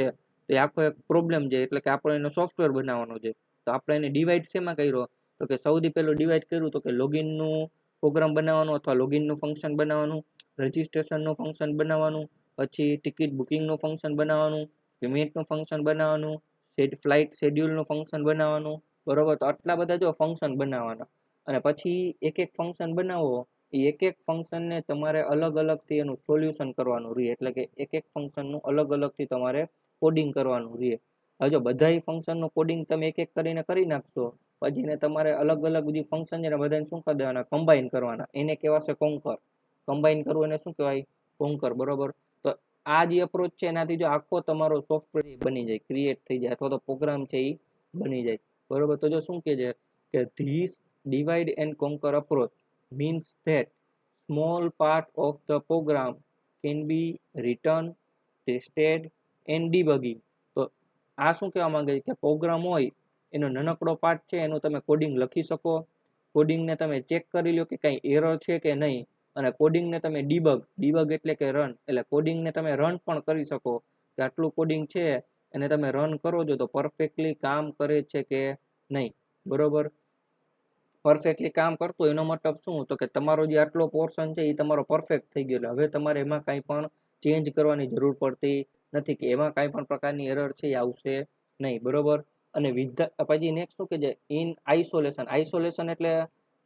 તો એ આખો એક પ્રોબ્લેમ છે, એટલે કે આપણે એનો સોફ્ટવેર બનાવવાનો છે. તો આપણે એને ડિવાઈડ શેમાં કર્યો તો કે સૌથી પહેલું ડિવાઈડ કર્યું તો કે લોગિનનું પ્રોગ્રામ બનાવવાનું અથવા લોગિનનું ફંક્શન બનાવવાનું, રજિસ્ટ્રેશનનું ફંક્શન બનાવવાનું, પછી ટિકિટ બુકિંગનું ફંક્શન બનાવવાનું, પેમેન્ટનું ફંક્શન બનાવવાનું, ફ્લાઇટ શેડ્યુલનું ફંક્શન બનાવવાનું બરોબર. તો આટલા બધા જો ફંક્શન બનાવવાના. અને પછી એક એક ફંક્શન બનાવો એ એક એક ફંક્શનને તમારે અલગ અલગથી એનું સોલ્યુશન કરવાનું રહે, એટલે કે એક એક ફંક્શનનું અલગ અલગથી તમારે કોડિંગ કરવાનું રહે. હવે જો બધા ફંક્શનનું કોડિંગ તમે એક એક કરીને કરી નાખશો પછી ને તમારે અલગ અલગ જે ફંક્શન છે ને બધાને શું કરી દેવાના કમ્બાઈન કરવાના, એને કહેવાશે કોન્કર. કમ્બાઈન કરવું એને શું કહેવાય કોન્કર બરોબર. તો આ જે અપ્રોચ છે એનાથી જો આખો તમારો સોફ્ટવેર બની જાય, ક્રિએટ થઈ જાય, અથવા તો પ્રોગ્રામ છે એ બની જાય બરોબર. તો જો શું કહે છે કે this divide and conquer approach means that small part of the program can be written, tested and debugging. તો આ શું કહેવા માંગે છે કે પ્રોગ્રામ હોય એનો નાનકડો પાર્ટ છે એનું તમે કોડિંગ લખી શકો, કોડિંગને તમે ચેક કરી લો કે કંઈ એરર છે કે નહીં, અને કોડિંગને તમે ડીબગ એટલે કે રન, એટલે કોડિંગને તમે રન પણ કરી શકો કે આટલું કોડિંગ છે અને તમે રન કરો છો તો પરફેક્ટલી કામ કરે છે કે નહીં બરોબર. પરફેક્ટલી કામ કરતો એનો મતલબ શું તો કે તમારો જે આટલો પોર્શન છે એ તમારો પરફેક્ટ થઈ ગયો, એટલે હવે તમારે એમાં કાંઈ પણ ચેન્જ કરવાની જરૂર પડતી નથી, કે એમાં કાંઈ પણ પ્રકારની એરર છે એ આવશે નહીં બરોબર. અને પછી નેક્સ્ટ શું કે છે ઇન આઇસોલેશન. આઇસોલેશન એટલે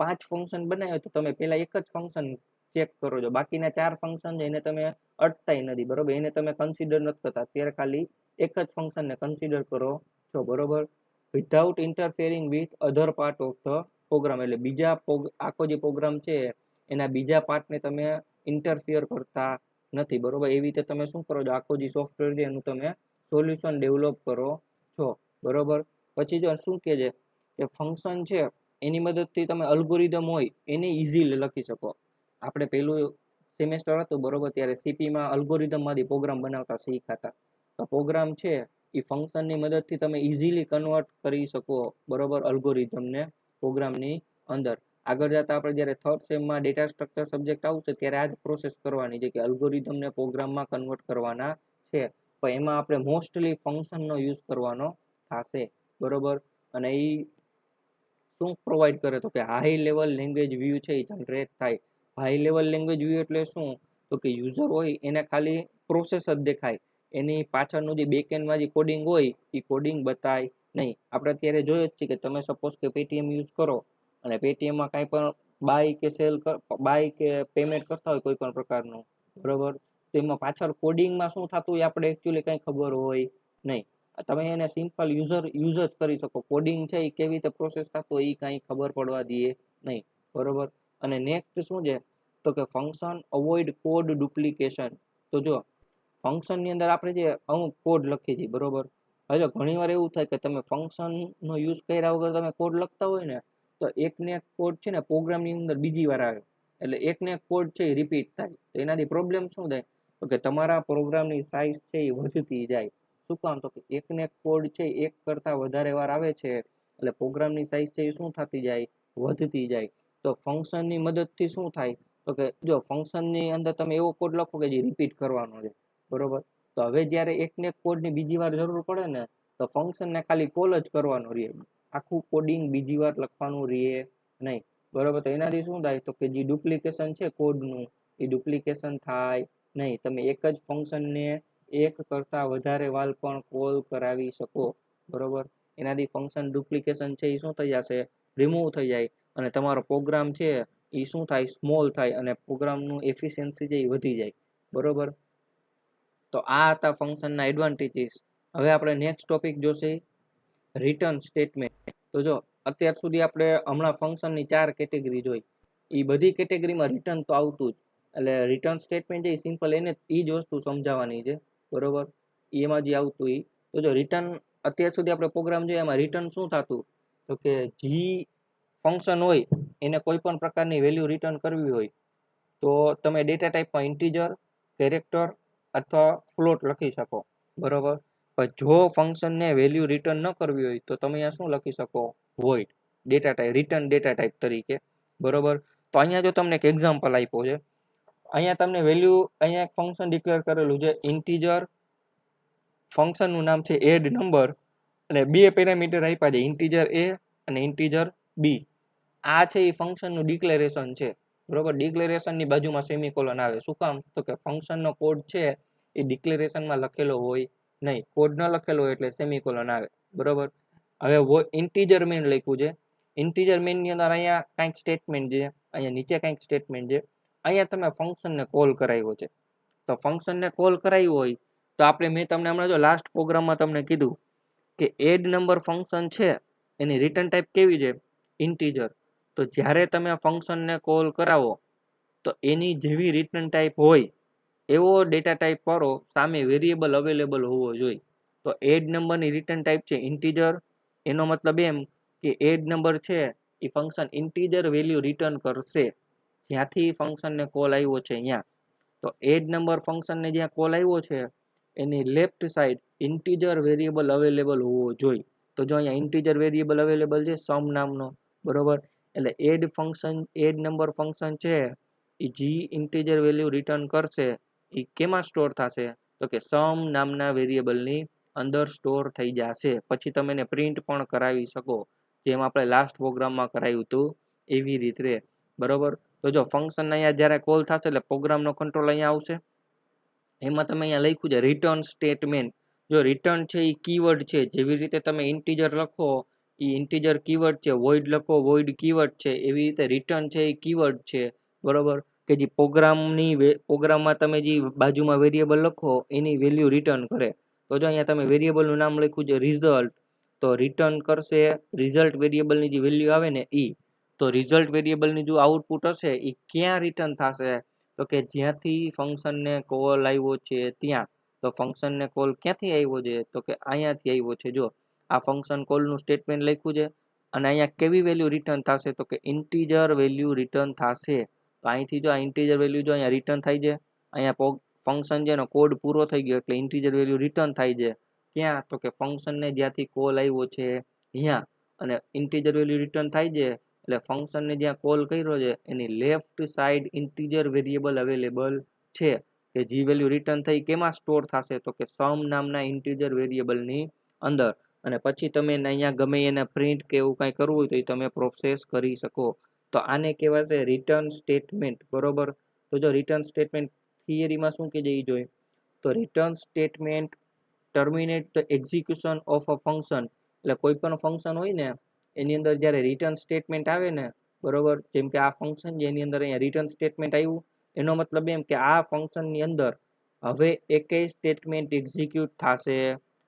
5 ફંક્શન બનાવ્યો તો તમે પહેલા એક જ ફંક્શન ચેક કરો છો, બાકીના 4 ફંક્શન છે એને તમે અટતાય નથી બરોબર, એને તમે કન્સિડર નથી કરતા, અત્યારે ખાલી એક જ ફંક્શનને કન્સિડર કરો છો બરોબર. Without interfering with other part of the program, એટલે બીજા આખો જે પ્રોગ્રામ છે એના બીજા પાર્ટને તમે ઇન્ટરફિયર કરતા નથી બરોબર. એવી રીતે તમે શું કરો છો આખો જે સોફ્ટવેર છે એનું તમે સોલ્યુશન ડેવલપ કરો છો બરોબર. પછી જો શું કહે છે કે ફંક્શન છે એની મદદથી તમે અલ્ગોરિધમ હોય એને ઇઝીલી લખી શકો. આપણે પહેલું સેમેસ્ટર હતું બરોબર ત્યારે સીપીમાં અલ્ગોરિધમમાંથી પ્રોગ્રામ બનાવતા શીખાતા. તો પ્રોગ્રામ છે એ ફંક્શનની મદદથી તમે ઇઝીલી કન્વર્ટ કરી શકો બરોબર અલ્ગોરિધમને પ્રોગ્રામની અંદર. આગળ જતા આપણે જ્યારે થર્ડ સેમમાં ડેટા સ્ટ્રક્ચર સબ્જેક્ટ આવશે ત્યારે આ જ પ્રોસેસ કરવાની છે કે અલ્ગોરિધમને પ્રોગ્રામમાં કન્વર્ટ કરવાના છે, પણ એમાં આપણે મોસ્ટલી ફંક્શનનો યુઝ કરવાનો થશે બરોબર. અને એ શું પ્રોવાઈડ કરે તો કે હાઈ લેવલ લેંગ્વેજ વ્યૂ છે એ જનરેટ થાય. હાઈ લેવલ લેંગ્વેજ વ્યૂ એટલે શું તો કે યુઝર હોય એને ખાલી પ્રોસેસ જ દેખાય, એની પાછળનું જે બેકએન્ડમાં જે કોડિંગ હોય એ કોડિંગ બતાય નહીં. આપણે અત્યારે જોઈએ જ છીએ કે તમે સપોઝ કે પેટીએમ યુઝ કરો અને પેટીએમમાં કાંઈ પણ બાય કે પેમેન્ટ કરતા હોય કોઈ પણ પ્રકારનું બરોબર, તો એમાં પાછળ કોડિંગમાં શું થતું હોય આપણે એકચ્યુઅલી કંઈ ખબર હોય નહીં. તમે એને સિમ્પલ યુઝ જ કરી શકો, કોડિંગ છે એ કેવી રીતે પ્રોસેસ થતો હોય એ કાંઈ ખબર પડવા દઈએ નહીં બરોબર. અને નેક્સ્ટ શું છે તો કે ફંક્શન અવોઇડ કોડ ડુપ્લિકેશન. તો જો ફંક્શનની અંદર આપણે જે અમુક કોડ લખીએ છીએ બરોબર, હવે ઘણી વાર એવું થાય કે તમે ફંક્શનનો યુઝ કર્યા વગર તમે કોડ લખતા હોય ને તો એકને એક કોડ છે ને પ્રોગ્રામની અંદર બીજી વાર આવે, એટલે એકને એક કોડ છે એ રિપીટ થાય. તો એનાથી પ્રોબ્લેમ શું થાય તો કે તમારા પ્રોગ્રામની સાઇઝ છે એ વધતી જાય શું કામ? તો કે એકને એક કોડ છે એક કરતાં વધારે વાર આવે છે એટલે પ્રોગ્રામની સાઇઝ છે એ શું થતી જાય? વધતી જાય. તો ફંક્શનની મદદથી શું થાય? તો કે જો ફંક્શનની અંદર તમે એવો કોડ લખો કે જે રિપીટ કરવાનો છે, બરોબર? તો હવે જ્યારે એકને એક કોડની બીજી વાર જરૂર પડે ને તો ફંક્શનને ખાલી કોલ જ કરવાનો રહે, આખું કોડિંગ બીજી વાર લખવાનું રહે નહીં, બરોબર? તો એનાથી શું થાય? તો કે જે ડુપ્લિકેશન છે કોડનું એ ડુપ્લિકેશન થાય નહીં. તમે એક જ ફંક્શનને એક કરતાં વધારે વાર પણ કોલ કરાવી શકો, બરોબર? એનાથી ફંક્શન ડુપ્લિકેશન છે એ શું થઈ જશે? રિમૂવ થઈ જાય અને તમારો પ્રોગ્રામ છે એ શું થાય? સ્મોલ થાય અને પ્રોગ્રામનું એફિશિયન્સી છે એ વધી જાય, બરોબર? તો આ હતા ફંક્શનના એડવાન્ટેજીસ. હવે આપણે નેક્સ્ટ ટોપિક જોશે રિટર્ન સ્ટેટમેન્ટ. તો જો અત્યાર સુધી આપણે હમણાં ફંક્શનની 4 કેટેગરી જોઈ, એ બધી કેટેગરીમાં રિટર્ન તો આવતું જ. એટલે રિટર્ન સ્ટેટમેન્ટ જે સિમ્પલ એને એ જ વસ્તુ સમજાવવાની છે, બરોબર? એમાં જે આવતું એ તો જો રિટર્ન અત્યાર સુધી આપણે પ્રોગ્રામ જોઈએ એમાં રિટર્ન શું થતું? તો કે જે ફંક્શન હોય એને કોઈ પણ પ્રકારની વેલ્યુ રિટર્ન કરવી હોય તો તમે ડેટા ટાઈપમાં ઇન્ટીજર, કેરેક્ટર અથવા ફ્લોટ લખી શકો, બરોબર? પણ જો ફંક્શનને વેલ્યુ રિટર્ન ન કરવી હોય તો તમે અહીંયા શું લખી શકો? Void data type, return data type તરીકે, બરોબર? તો અહીંયા જો તમને એક એક્ઝામ્પલ આપ્યો છે, અહીંયા તમને વેલ્યુ, અહીંયા એક ફંક્શન ડિક્લેર કરેલું છે ઇન્ટીજર, ફંક્શનનું નામ છે એડ નંબર અને બે પેરામીટર આપ્યા છે ઇન્ટીજર એ અને ઇન્ટીજર બી. આ છે એ ફંક્શનનું ડિક્લેરેશન છે, બરોબર? ડિક્લેરેશનની બાજુમાં સેમિકોલન આવે. શું કામ? તો કે ફંક્શનનો કોડ છે એ ડિક્લેરેશનમાં લખેલો હોય નહીં, કોડ ન લખેલો હોય એટલે સેમિકોલન આવે, બરોબર? હવે ઇન્ટીજર મેન લખ્યું છે, ઇન્ટીજર મેનની અંદર અહીંયા કંઈક સ્ટેટમેન્ટ છે, અહીંયા નીચે કંઈક સ્ટેટમેન્ટ છે, અહીંયા તમે ફંક્શનને કોલ કરાવ્યો છે. તો ફંક્શનને કોલ કરાવ્યું હોય તો આપણે, મેં તમને હમણાં જો લાસ્ટ પ્રોગ્રામમાં તમને કીધું કે એડ નંબર ફંક્શન છે એની રિટર્ન ટાઈપ કેવી છે? ઇન્ટીજર. તો જ્યારે તમે ફંક્શનને કોલ કરાવો તો એની જેવી રિટર્ન ટાઈપ હોય એવો ડેટા ટાઈપ કરો, સામે વેરિયેબલ અવેલેબલ હોવો જોઈએ. તો એડ નંબરની રિટર્ન ટાઈપ છે ઇન્ટીજર, એનો મતલબ એમ કે એડ નંબર છે એ ફંક્શન ઇન્ટીજર વેલ્યુ રિટર્ન કરશે જ્યાંથી ફંક્શનને કોલ આવ્યો છે અહીંયા. તો એડ નંબર ફંક્શનને જ્યાં કોલ આવ્યો છે એની left side integer variable available હોવો જોઈએ. તો જો અહીંયા ઇન્ટીજર વેરિયેબલ અવેલેબલ છે સમ નામનો, બરોબર? એટલે add function, add number function છે એ જી ઇન્ટીજર વેલ્યુ રિટર્ન કરશે એ કેમાં સ્ટોર થશે? તો કે સમ નામના વેરિયેબલની અંદર સ્ટોર થઈ જશે. પછી તમે એને પ્રિન્ટ પણ કરાવી શકો, જેમ આપણે લાસ્ટ પ્રોગ્રામમાં કરાવ્યું હતું એવી રીતે, બરોબર? તો જો ફંક્શન અહીંયા જ્યારે કોલ થશે એટલે પ્રોગ્રામનો કંટ્રોલ અહીંયા આવશે. એમાં તમે અહીંયા લખ્યું છે રિટર્ન સ્ટેટમેન્ટ. જો રિટર્ન છે એ કીવર્ડ છે, જેવી રીતે તમે ઇન્ટીજર લખો એ ઇન્ટીજર કીવર્ડ છે, વોઇડ લખો વોઇડ કીવર્ડ છે, એવી રીતે રિટર્ન છે એ કીવર્ડ છે, બરોબર? કે જે પ્રોગ્રામમાં તમે જે બાજુમાં વેરિયેબલ લખો એની વેલ્યુ રિટર્ન કરે. તો જો અહીંયા તમે વેરિયેબલનું નામ લખ્યું છે રિઝલ્ટ, તો રિટર્ન કરશે રિઝલ્ટ વેરિયેબલની જે વેલ્યુ આવે ને એ. તો રિઝલ્ટ વેરિયેબલની જો આઉટપુટ હશે એ ક્યાં રિટર્ન થશે? તો કે જ્યાંથી ફંક્શનને કોલ આવ્યો છે ત્યાં. તો ફંક્શનને કોલ ક્યાંથી આવ્યો છે? તો કે અહીંયાથી આવ્યો છે. જો આ ફંક્શન કોલનું સ્ટેટમેન્ટ લખ્યું છે અને અહીંયા કેવી વેલ્યુ રિટર્ન થશે? તો કે ઇન્ટીજર વેલ્યુ રિટર્ન થશે. તો અહીંથી જો આ ઇન્ટીજર વેલ્યુ જો અહીંયા રિટર્ન થાય છે, અહીંયા ફંક્શન છે એનો કોડ પૂરો થઈ ગયો એટલે ઇન્ટીજર વેલ્યુ રિટર્ન થાય છે ક્યાં? તો કે ફંક્શનને જ્યાંથી કોલ આવ્યો છે અહીંયા. અને ઇન્ટીજર વેલ્યુ રિટર્ન થાય છે એટલે ફંક્શનને જ્યાં કોલ કર્યો છે એની left side integer variable available છે કે જે વેલ્યુ રિટર્ન થઈ કેમાં સ્ટોર થશે? તો કે સમ નામના ઇન્ટીજર વેરિયેબલની અંદર. અને પછી તમે અહીંયા ગમે એને પ્રિન્ટ કે એવું કાંઈ કરવું હોય તો એ તમે પ્રોસેસ કરી શકો. તો આને કહેવાશે રિટર્ન સ્ટેટમેન્ટ, બરોબર? તો જો રિટર્ન સ્ટેટમેન્ટ થિયરીમાં શું કહે છે એ જોઈએ. તો return statement terminate the execution of a function. એટલે કોઈ પણ ફંક્શન હોય ને એની અંદર જ્યારે રિટર્ન સ્ટેટમેન્ટ આવે ને, બરોબર? જેમ કે આ ફંક્શન છે એની અંદર અહીંયા રિટર્ન સ્ટેટમેન્ટ આવ્યું, એનો મતલબ એમ કે આ ફંક્શનની અંદર હવે એકેય સ્ટેટમેન્ટ એક્ઝિક્યુટ થશે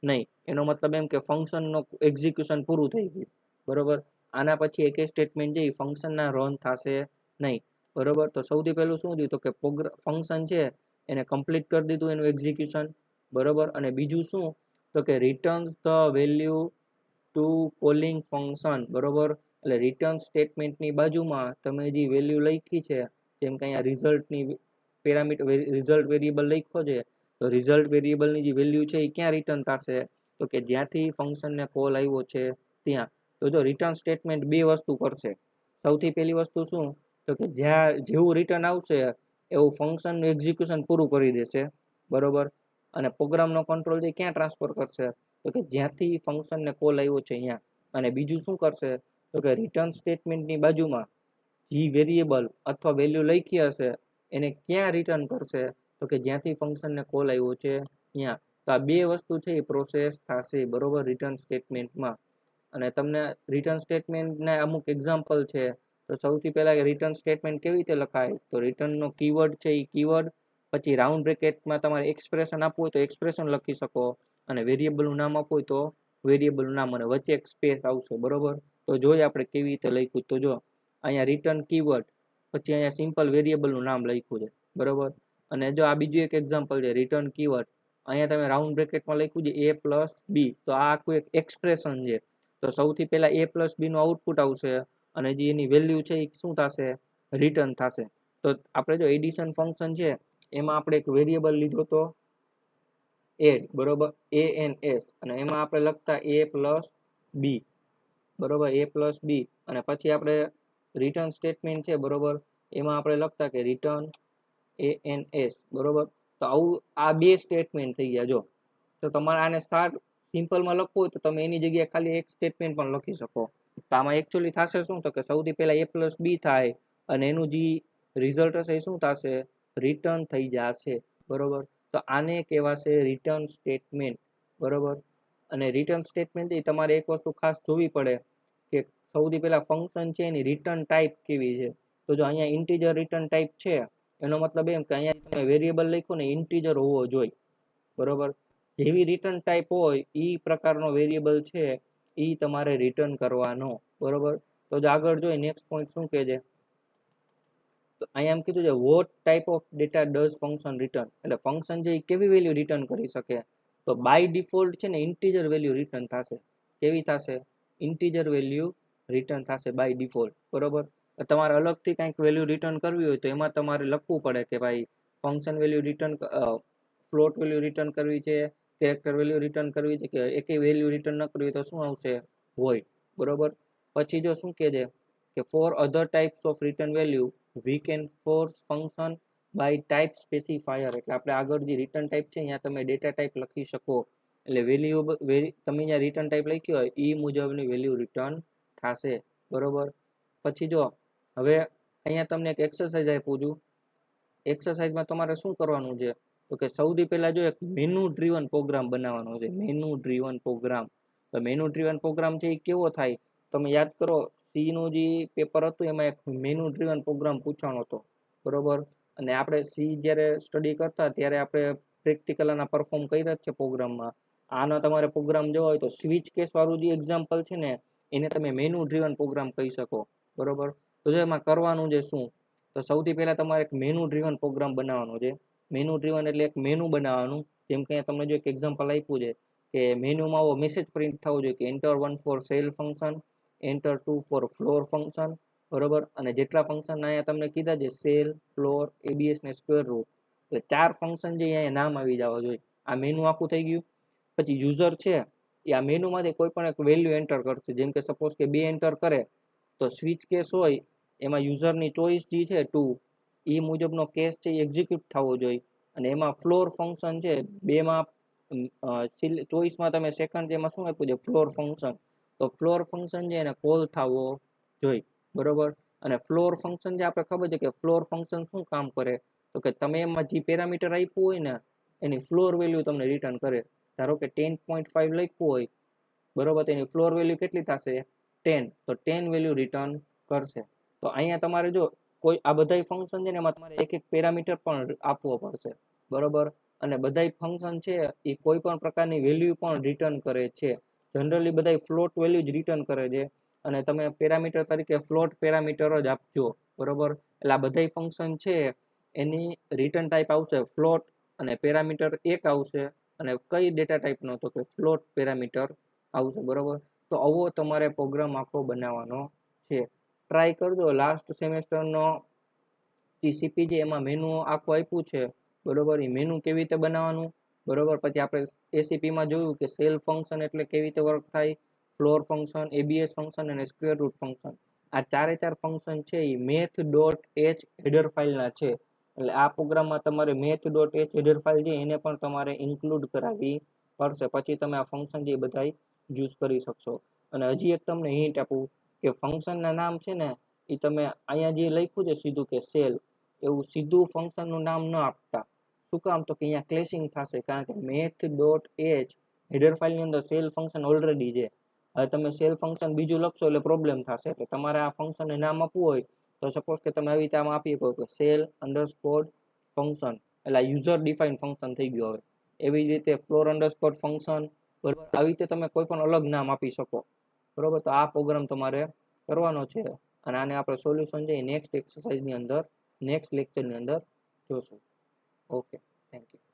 નહીં. એનો મતલબ એમ કે ફંક્શનનો એક્ઝિક્યુશન પૂરું થઈ ગયું, બરોબર? આના પછી એકેય સ્ટેટમેન્ટ છે એ ફંક્શનના રન થશે નહીં, બરોબર? તો સૌથી પહેલું શું થયું? તો કે ફંક્શન છે એને કમ્પ્લીટ કરી દીધું એનું એક્ઝિક્યુશન, બરોબર? અને બીજું શું? તો કે returns the value to calling function, બરોબર? એટલે રિટર્ન સ્ટેટમેન્ટની બાજુમાં તમે જે વેલ્યુ લખી છે, જેમ કે અહીંયા રિઝલ્ટની પેરામીટર રિઝલ્ટ વેરિયેબલ લખ્યો છે, તો રિઝલ્ટ વેરિયેબલની જે વેલ્યુ છે એ ક્યાં રિટર્ન થશે? તો કે જ્યાંથી ફંક્શનને કોલ આવ્યો છે ત્યાં. તો જો રિટર્ન સ્ટેટમેન્ટ બે વસ્તુ કરશે. સૌથી પહેલી વસ્તુ શું? તો કે જેવું રિટર્ન આવશે એવું ફંક્શનનું એક્ઝિક્યુશન પૂરું કરી દેશે, બરોબર. અને પ્રોગ્રામનો કંટ્રોલ જે ક્યાં ટ્રાન્સફર કરશે? તો કે જ્યાંથી ફંક્શનને કોલ આવ્યો છે અહીંયા. અને બીજું શું કરશે? તો કે રિટર્ન સ્ટેટમેન્ટની બાજુમાં જે વેરિયેબલ અથવા વેલ્યુ લખી હશે એને ક્યાં રિટર્ન કરશે? તો કે જ્યાંથી ફંક્શનને કોલ આવ્યો છે ત્યાં. તો આ બે વસ્તુ છે એ પ્રોસેસ થશે, બરોબર, રિટર્ન સ્ટેટમેન્ટમાં. અને તમને રિટર્ન સ્ટેટમેન્ટના અમુક એક્ઝામ્પલ છે. તો સૌથી પહેલા રિટર્ન સ્ટેટમેન્ટ કેવી રીતે લખાય? તો રિટર્નનો કીવર્ડ છે એ કીવર્ડ, પછી રાઉન્ડ બ્રેકેટમાં તમારે એક્સપ્રેશન આપવું હોય તો એક્સપ્રેશન લખી શકો, અને વેરિયેબલનું નામ આપવું હોય તો વેરિયેબલનું નામ, અને વચ્ચે એક સ્પેસ આવશે, બરોબર. તો જોઈએ આપણે કેવી રીતે લખ્યું. તો જો અહીંયા રિટર્ન કીવર્ડ, પછી અહીંયા સિમ્પલ વેરિયેબલનું નામ લખ્યું છે, બરોબર. અને જો આ બીજું એક એક્ઝામ્પલ છે રિટર્ન કીવર્ડ, અહીંયા તમે રાઉન્ડ બ્રેકેટમાં લખ્યું છે a+b, તો આ આખું એક એક્સપ્રેશન છે. તો સૌથી પહેલા a+b નું આઉટપુટ આવશે, અને જે એની વેલ્યુ છે એ શું થશે? રિટર્ન થશે. તો આપણે જો એડિશન ફંક્શન છે એમાં આપણે એક વેરિયેબલ લીધો તો એડ, બરોબર, ANS, અને એમાં આપણે લખતા a+b, બરોબર, a+b, અને પછી આપણે રિટર્ન સ્ટેટમેન્ટ છે, બરોબર, એમાં આપણે લખતા કે રિટર્ન ANS, બરોબર. તો આવું આ બે સ્ટેટમેન્ટ થઈ ગયા. જો તો તમારે આને સ્ટાર્ટ સિમ્પલમાં લખવું હોય તો તમે એની જગ્યાએ ખાલી એક સ્ટેટમેન્ટ પણ લખી શકો. તો આમાં એકચ્યુઅલી થશે શું? તો કે સૌથી પહેલા a+b થાય, અને એનું જે રિઝલ્ટ હશે એ શું થશે? રિટર્ન થઈ જશે, બરોબર. તો આને કહેવાશે રિટર્ન સ્ટેટમેન્ટ, બરોબર. અને રિટર્ન સ્ટેટમેન્ટ તમારે એક વસ્તુ ખાસ જોવી પડે કે સૌથી પહેલા ફંક્શન છે એની રિટર્ન ટાઈપ કેવી છે. તો જો અહીંયા ઇન્ટીજર રિટર્ન ટાઈપ છે એનો મતલબ એમ કે અહીંયા તમે વેરિયેબલ લખ્યો ને ઇન્ટીજર હોવો જોઈએ, બરોબર. જેવી રિટર્ન ટાઈપ હોય એ પ્રકારનો વેરિયેબલ છે એ તમારે રિટર્ન કરવાનો, બરોબર. તો જો આગળ જોઈએ નેક્સ્ટ પોઈન્ટ શું કહે છે? તો અહીંયા એમ કીધું છે what type of data does function return, એટલે ફંક્શન છે એ કેવી વેલ્યુ રિટર્ન કરી શકે? તો બાય ડિફોલ્ટ છે ને ઇન્ટીજર વેલ્યુ રિટર્ન થશે. કેવી થશે? ઇન્ટીજર વેલ્યુ રિટર્ન થશે બાય ડિફોલ્ટ, બરોબર. તમારે અલગથી કંઈક વેલ્યુ રિટર્ન કરવી હોય તો એમાં તમારે લખવું પડે કે ભાઈ function value return, float value return કરવી છે, કેરેક્ટર વેલ્યુ રિટર્ન કરવી છે, કે એકેય વેલ્યુ રિટર્ન ન કરવી તો શું આવશે? વોઇડ, બરોબર. પછી જો શું કહે છે કે for other types of return value we can force function by type specifier, એટલે આપણે આગળ જે રિટર્ન ટાઈપ છે અહીંયા તમે ડેટા ટાઈપ લખી શકો, એટલે વેલ્યુ તમે અહીંયા રિટર્ન ટાઈપ લખી હોય એ મુજબની વેલ્યુ રિટર્ન થશે, બરોબર. પછી જો હવે અહીંયા તમને એક એક્સરસાઇઝ આપું છું. એક્સરસાઇઝમાં તમારે શું કરવાનું છે? તો કે સૌથી પહેલા જો એક મેનુ ડ્રીવન પ્રોગ્રામ બનાવવાનો છે, મેનુ ડ્રીવન પ્રોગ્રામ. તો મેનુ ડ્રીવન પ્રોગ્રામ છે એ કેવો થાય? તમે યાદ કરો સી નું જે પેપર હતું એમાં એક મેનુ ડ્રીવન પ્રોગ્રામ પૂછવાનો હતો, બરોબર. અને આપણે સી જ્યારે સ્ટડી કરતા ત્યારે આપણે પ્રેક્ટિકલ આના પરફોર્મ કર્યા જ છે પ્રોગ્રામમાં. આનો તમારે પ્રોગ્રામ જોવો હોય તો સ્વિચ કેસ વાળું જે એક્ઝામ્પલ છે ને એને તમે મેનુ ડ્રીવન પ્રોગ્રામ કહી શકો, બરોબર. તો જો એમાં કરવાનું છે શું? તો સૌથી પહેલા તમારે એક મેનુ ડ્રીવન પ્રોગ્રામ બનાવવાનો છે. મેનુ ડ્રીવન એટલે એક મેનુ બનાવવાનું. જેમ કે તમને જો એક એક્ઝામ્પલ આપ્યું છે કે મેનુમાં આવો મેસેજ પ્રિન્ટ થવો જોઈએ કે enter 1 for ceil function, enter 2 for floor function, બરોબર. અને જેટલા ફંક્શન અહીંયા તમને કીધા છે સેલ, ફ્લોર, એબીએસ ને સ્ક્વેર રૂટ, એટલે 4 ફંક્શન જે અહીંયા નામ આવી જવા જોઈએ. આ મેનુ આખું થઈ ગયું. પછી યુઝર છે એ આ મેનુમાંથી કોઈ પણ એક વેલ્યુ એન્ટર કરશે. જેમ કે સપોઝ કે 2 એન્ટર કરે તો સ્વિચ કેસ હોય એમાં યુઝરની ચોઈસ જે છે 2 એ મુજબનો કેસ છે એ એક્ઝિક્યુટ થવો જોઈએ. અને એમાં ફ્લોર ફંક્શન છે બેમાં ચોઈસમાં તમે સેકન્ડ એમાં શું આપ્યું છે? Floor function. તો ફ્લોર ફંક્શન છે એને કોલ થવો જોઈએ, બરોબર. અને ફ્લોર ફંક્શન જે આપણે ખબર છે કે ફ્લોર ફંક્શન શું કામ કરે? તો કે તમે એમાં જે પેરામીટર આપ્યું હોય ને એની ફ્લોર વેલ્યુ તમને રિટર્ન કરે. ધારો કે 10.5 લખ્યું હોય, બરોબર, તો એની ફ્લોર વેલ્યુ કેટલી થશે? 10. તો 10 વેલ્યુ રિટર્ન કરશે. તો અહીંયા તમારે જો કોઈ આ બધા ફંક્શન છે ને એમાં તમારે એક એક પેરામીટર પણ આપવો પડશે, બરોબર. અને બધા ફંક્શન છે એ કોઈ પણ પ્રકારની વેલ્યુ પણ રિટર્ન કરે છે. જનરલી બધા ફ્લોટ વેલ્યુ જ રિટર્ન કરે છે, અને તમે પેરામીટર તરીકે ફ્લોટ પેરામીટર જ આપજો, બરોબર. એટલે આ બધા ફંક્શન છે એની રિટર્ન ટાઈપ આવશે ફ્લોટ, અને પેરામીટર એક આવશે, અને કઈ ડેટા ટાઈપનો? તો કે ફ્લોટ પેરામીટર આવશે, બરોબર. તો આવો તમારે પ્રોગ્રામ આખો બનાવવાનો છે. ટ્રાય કરજો. લાસ્ટ સેમેસ્ટરનો જે સીપી છે એમાં મેનુ આખું આપ્યું છે, બરોબર. એ મેનુ કેવી રીતે બનાવવાનું, બરોબર. પછી આપણે એસીપીમાં જોયું કે સેલ ફંક્શન એટલે કેવી રીતે વર્ક થાય, ફ્લોર ફંક્શન, એબીએસ ફંક્શન અને સ્ક્વેર રૂટ ફંક્શન. આ ચારે ચાર ફંક્શન છે એ મેથ ડોટ એચ હેડર ફાઇલના છે. એટલે આ પ્રોગ્રામમાં તમારે math dot H header file છે એને પણ તમારે ઇન્ક્લુડ કરાવવી પડશે. પછી તમે આ ફંક્શન જે બધા યુઝ કરી શકશો. અને હજી એક તમને હિન્ટ આપું કે ફંક્શનના નામ છે ને એ તમે અહીંયા જે લખ્યું છે સીધું કે સેલ, એવું સીધું ફંક્શનનું નામ ન આપતા. શું કામ? તો કે અહીંયા ક્લેશિંગ થશે, કારણ કે મેથ ડોટ એચ હેડર ફાઇલની અંદર સેલ ફંક્શન ઓલરેડી છે. હવે તમે સેલ ફંક્શન બીજું લખશો એટલે પ્રોબ્લેમ થશે. એટલે તમારે આ ફંક્શનને નામ આપવું હોય તો સપોઝ કે તમે આવી રીતે આમ આપી શકો કે સેલ અંડરસ્કોર ફંક્શન, એટલે યુઝર ડિફાઇન ફંક્શન થઈ ગયું. હવે એવી જ રીતે ફ્લોર અંડરસ્કોર ફંક્શન, બરોબર, આવી રીતે તમે કોઈ પણ અલગ નામ આપી શકો, બરોબર. તો આ પ્રોગ્રામ તમારે કરવાનો છે અને આને આપણે સોલ્યુશન છે નેક્સ્ટ એક્સરસાઇઝની અંદર, નેક્સ્ટ લેક્ચરની અંદર જોશું. Okay, thank you.